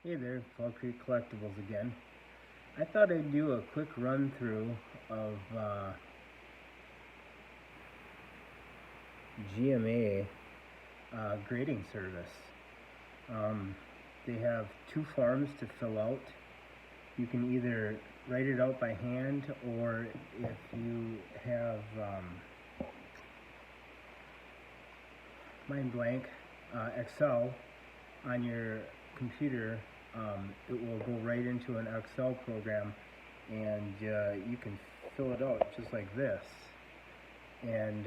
Hey there, Fall Creek Collectibles again. I thought I'd do a quick run through of GMA grading service. They have two forms to fill out. You can either write it out by hand, or if you have mind blank Excel on your computer, it will go right into an Excel program, and you can fill it out just like this. And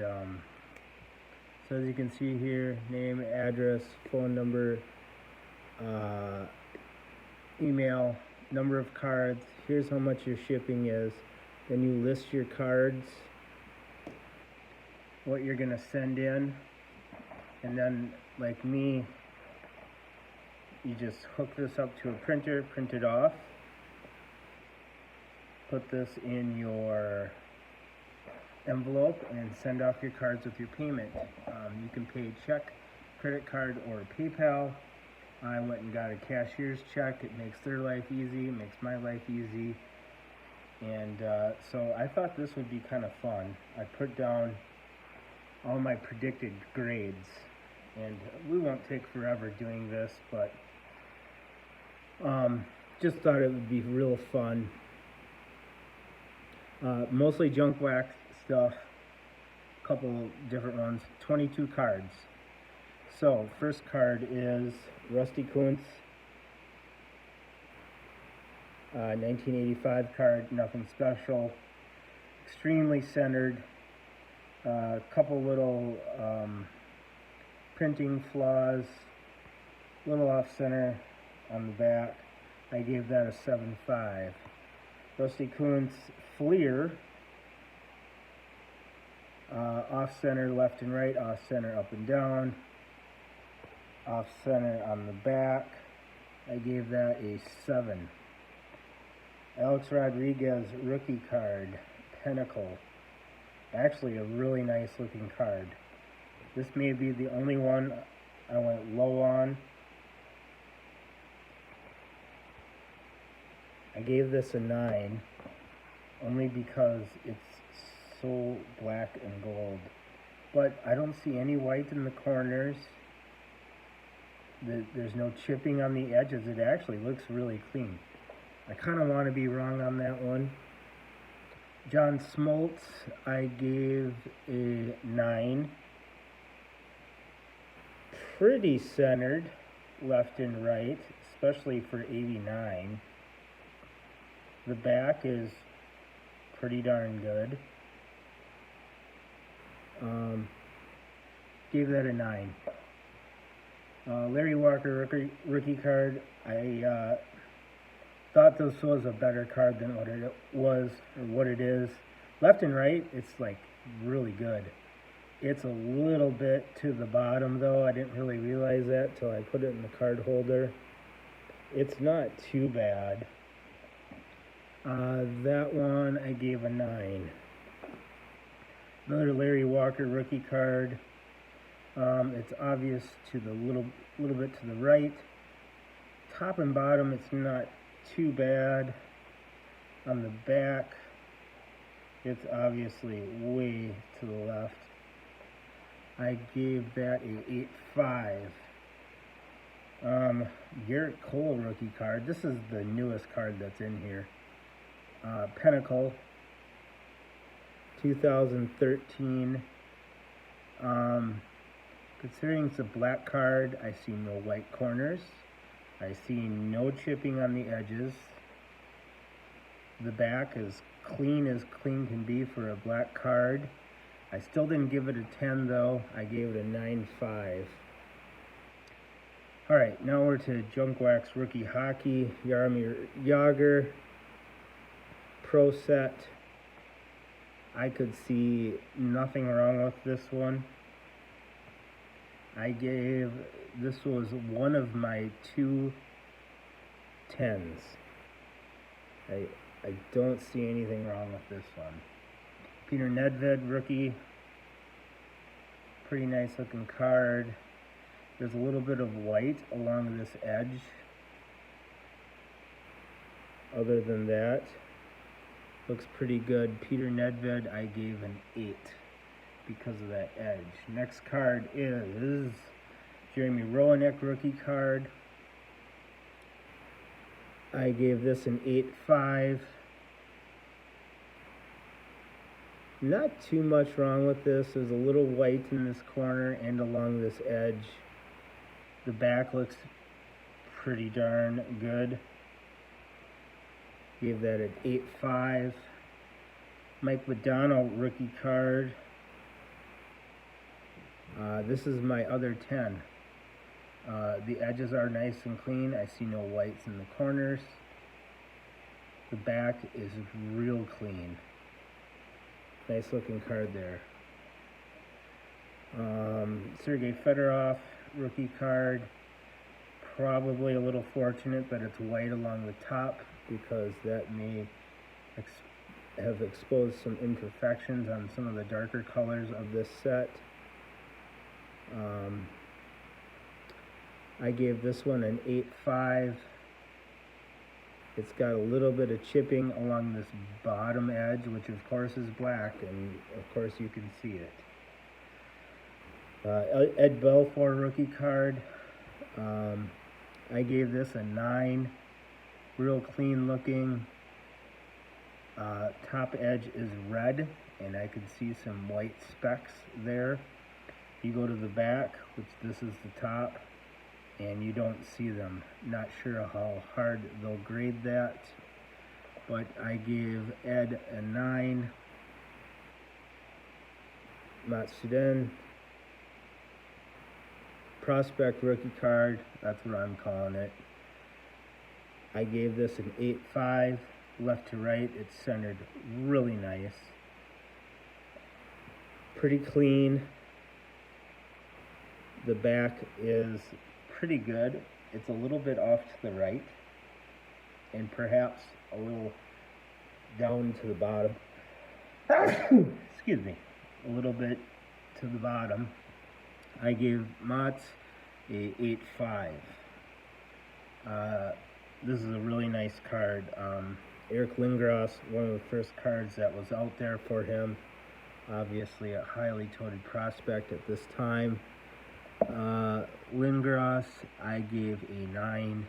so as you can see here, name, address, phone number, email, number of cards, here's how much your shipping is. Then you list your cards, what you're going to send in, and then like me, you just hook this up to a printer, print it off, put this in your envelope, and send off your cards with your payment. You can pay check, credit card, or PayPal. I went and got a cashier's check. It makes their life easy, it makes my life easy. And so I thought this would be kind of fun. I put down all my predicted grades, and we won't take forever doing this, but just thought it would be real fun. Mostly junk wax stuff, a couple different ones, 22 cards. So first card is Rusty Kuntz, 1985 card, nothing special, extremely centered, a couple little printing flaws, little off center on the back. I gave that a 7.5. Rusty Kuntz Fleer, off center left and right, off center up and down, off center on the back. I gave that a 7. Alex Rodriguez rookie card, Pinnacle. Actually a really nice looking card. This may be the only one I went low on. I gave this a 9, only because it's so black and gold. But I don't see any white in the corners. There's no chipping on the edges. It actually looks really clean. I kind of want to be wrong on that one. John Smoltz, I gave a 9. Pretty centered, left and right, especially for 89. The back is pretty darn good. Gave that a 9. Larry Walker rookie card. I thought this was a better card than what it was, or what it is. Left and right, it's like really good. It's a little bit to the bottom though. I didn't really realize that till I put it in the card holder. It's not too bad. That one I gave a 9. Another Larry Walker rookie card. It's obvious to the little bit to the right. Top and bottom, it's not too bad. On the back, it's obviously way to the left. I gave that a 8.5. Garrett Cole rookie card. This is the newest card that's in here. Pinnacle, 2013. Considering it's a black card, I see no white corners. I see no chipping on the edges. The back is clean as clean can be for a black card. I still didn't give it a 10 though. I gave it a 9.5. Alright, now we're to Junk Wax Rookie Hockey, Jaromir Jagr, Pro Set. I could see nothing wrong with this one. This was one of my 2 10s. I don't see anything wrong with this one. Peter Nedved rookie, pretty nice looking card. There's a little bit of white along this edge. other than that, looks pretty good. Peter Nedved, I gave an 8 because of that edge. Next card is Jeremy Roenick rookie card. I gave this an 8.5. Not too much wrong with this. There's a little white in this corner and along this edge. The back looks pretty darn good. Gave that an 8.5. Mike McDonald rookie card. This is my other 10. The edges are nice and clean. I see no whites in the corners. The back is real clean. Nice looking card there. Sergey Fedorov rookie card. Probably a little fortunate that it's white along the top, because that may have exposed some imperfections on some of the darker colors of this set. I gave this one an 8.5. It's got a little bit of chipping along this bottom edge, which of course is black, and of course you can see it. Ed Belfour rookie card. I gave this a 9. Real clean looking. Top edge is red, and I can see some white specks there. You go to the back, which this is the top, and you don't see them. Not sure how hard they'll grade that, but I gave Ed a 9. Matsuden prospect rookie card, that's what I'm calling it. I gave this an 8.5. Left to right, it's centered really nice. Pretty clean. The back is pretty good. It's a little bit off to the right, and perhaps a little down to the bottom. Excuse me. A little bit to the bottom. I gave Mats a 8.5. This is a really nice card. Eric Lindgros, one of the first cards that was out there for him. Obviously a highly touted prospect at this time. Lindgros, I gave a 9,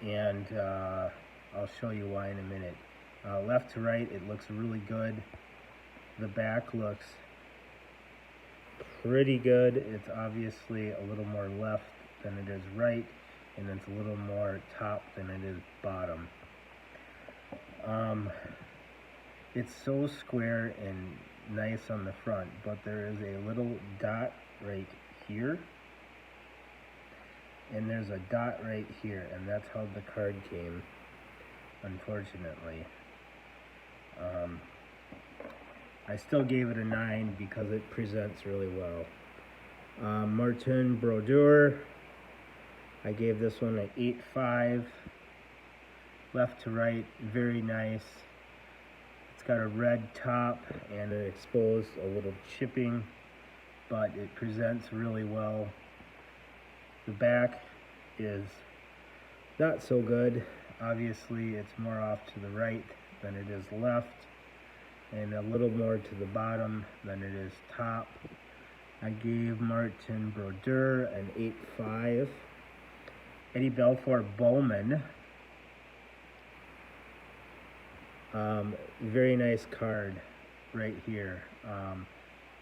and I'll show you why in a minute. Left to right, it looks really good. The back looks pretty good. It's obviously a little more left than it is right, and it's a little more top than it is bottom. It's so square and nice on the front, but there is a little dot right here, and there's a dot right here, and that's how the card came, unfortunately. I still gave it a 9 because it presents really well. Martin Brodeur, I gave this one an 8.5. Left to right, very nice. It's got a red top and it exposed a little chipping, but it presents really well. The back is not so good. Obviously, it's more off to the right than it is left, and a little more to the bottom than it is top. I gave Martin Brodeur an 8.5. Eddie Belfour Bowman. Very nice card right here.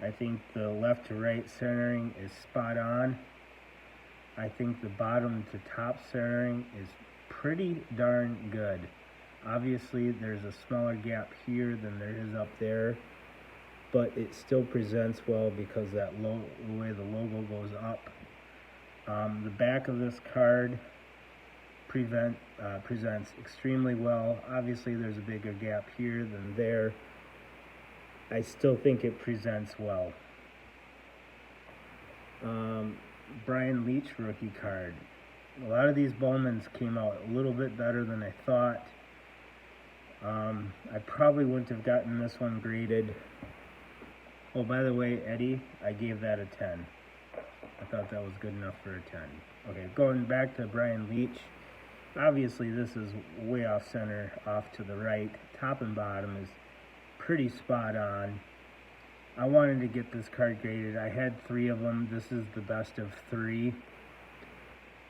I think the left to right centering is spot on. I think the bottom to top centering is pretty darn good. Obviously there's a smaller gap here than there is up there, but it still presents well because that the way the logo goes up. The back of this card presents extremely well. Obviously there's a bigger gap here than there. I still think it presents well. Brian Leach rookie card. A lot of these Bowmans came out a little bit better than I thought. I probably wouldn't have gotten this one graded. Oh, by the way, Eddie, I gave that a 10. I thought that was good enough for a 10. Okay, going back to Brian Leach. obviously this is way off center, off to the right. Top and bottom is pretty spot on. I wanted to get this card graded. I had 3 of them. This is the best of 3.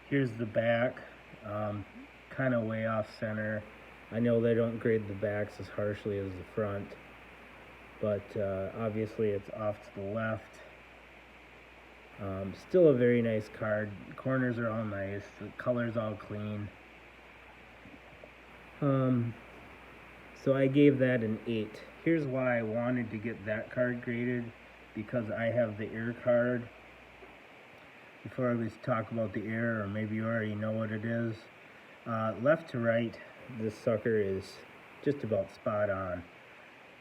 Here's the back, kind of way off center. I know they don't grade the backs as harshly as the front, but obviously it's off to the left. Still a very nice card. Corners are all nice. The color's all clean. So I gave that an 8. Here's why I wanted to get that card graded, because I have the air card. Before I talk about the air, or maybe you already know what it is. Left to right, this sucker is just about spot on.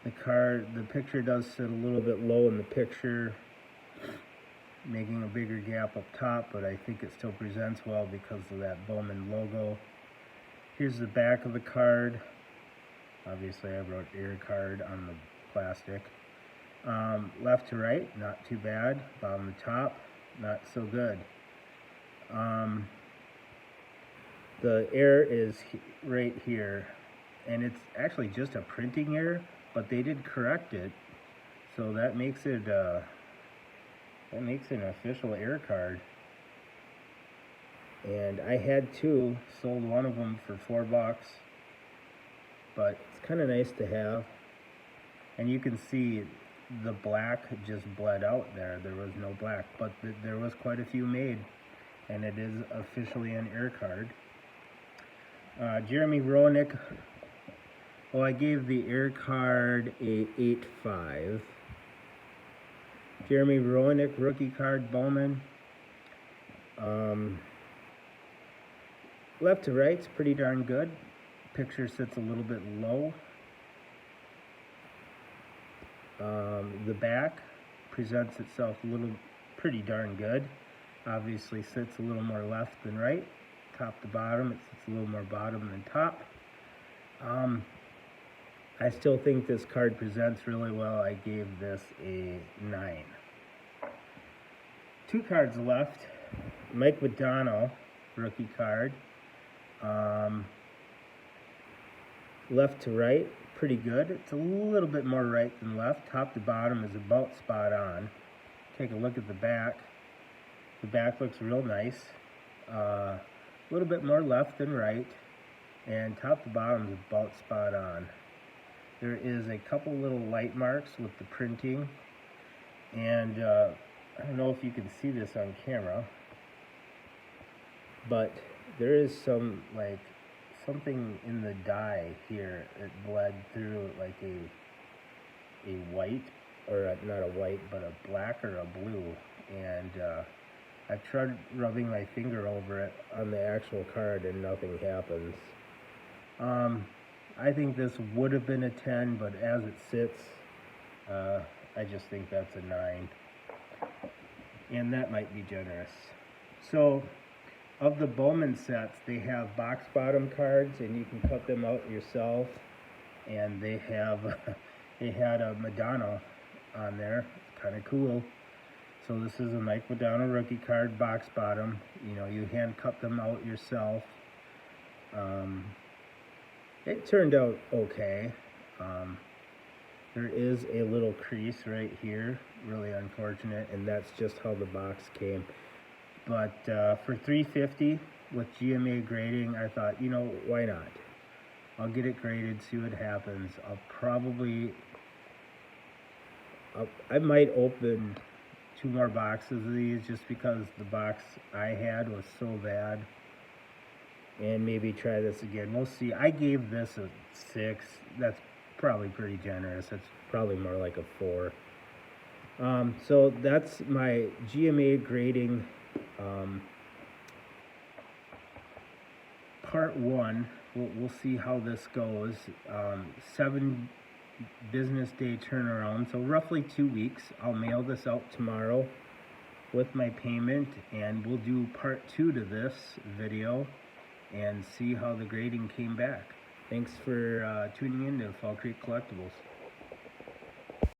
The picture does sit a little bit low in the picture, making a bigger gap up top, but I think it still presents well because of that Bowman logo. Here's the back of the card. Obviously I wrote air card on the plastic. Left to right, not too bad. Bottom to top, not so good. The error is right here, and it's actually just a printing error, but they did correct it, so that makes it an official air card. And I had 2, sold one of them for $4, but it's kind of nice to have. And you can see the black just bled out there. There was no black, but there was quite a few made, and it is officially an air card. Jeremy Roenick, well, I gave the air card a 8.5. Jeremy Roenick, rookie card, Bowman. Left to right's pretty darn good. Picture sits a little bit low. The back presents itself pretty darn good. Obviously sits a little more left than right. Top to bottom, it sits a little more bottom than top. I still think this card presents really well. I gave this a 9. 2 cards left. Mike McDonald, rookie card. Left to right, pretty good. It's a little bit more right than left. Top to bottom is about spot on. Take a look at the back. The back looks real nice. A little bit more left than right, and top to bottom is about spot on. There is a couple little light marks with the printing, and I don't know if you can see this on camera, but there is something in the die here. It bled through like a white, or not a white, but a black or a blue, and I've tried rubbing my finger over it on the actual card and nothing happens. I think this would have been a 10, but as it sits, I just think that's a 9. And that might be generous. So, of the Bowman sets, they have box bottom cards, and you can cut them out yourself. And they had a Madonna on there. It's kind of cool. So this is a Mike Madonna rookie card, box bottom. You know, you hand cut them out yourself. It turned out okay. There is a little crease right here, really unfortunate, and that's just how the box came. But for $3.50 with GMA grading, I thought, you know, why not? I'll get it graded, see what happens. I might open 2 more boxes of these just because the box I had was so bad, and maybe try this again. We'll see. I gave this a 6. That's probably pretty generous. It's probably more like a 4. So that's my GMA grading part 1. We'll see how this goes. 7 business day turnaround, so roughly 2 weeks. I'll mail this out tomorrow with my payment, and we'll do part 2 to this video and see how the grading came back. Thanks for tuning in to Fall Creek Collectibles.